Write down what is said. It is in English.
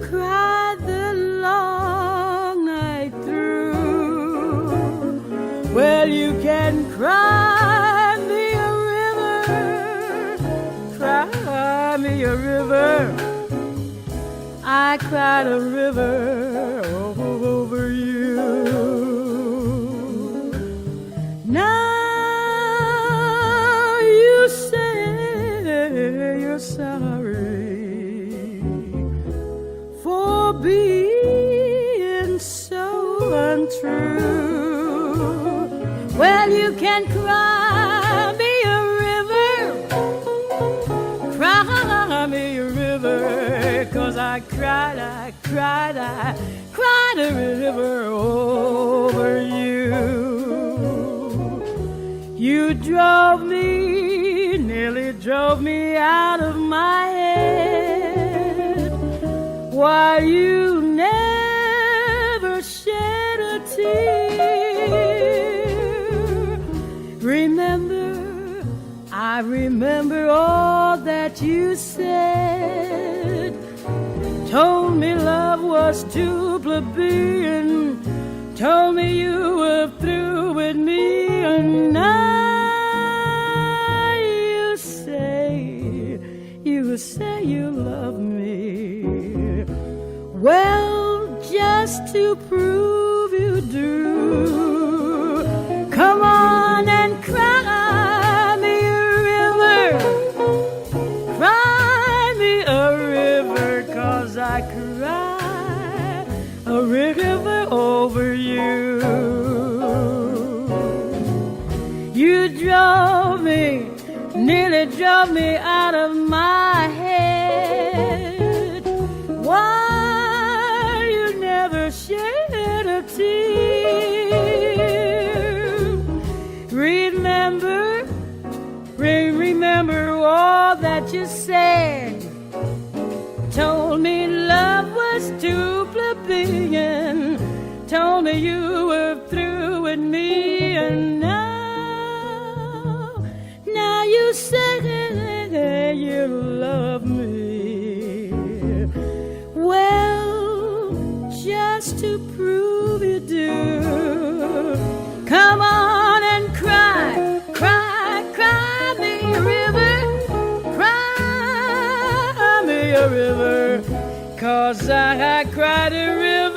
cry the long night through. Well, you can cry me a river, cry me a river. I cried a river over you. Now you say you're sorry for being so untrue. Well, you can cry me a river, cry me a river, 'cause I cried a river over you. You drove me, nearly drove me out of my head, while you never shed a tear. Remember, I remember all that you said. Told me love was too plebeian, told me you were through with me, and now you say you love me. Well, just to prove you do, come on and cry me a river, cry me a river, 'cause I cry a river over you. You drove me, nearly drove me out of my head, while you never shed a tear. Remember all that you said. Told me love was too plebeian, told me you were through with me, and now you say you love me. Well, just to prove you do, come on and cry me a river, cry me a river, 'cause I cried a river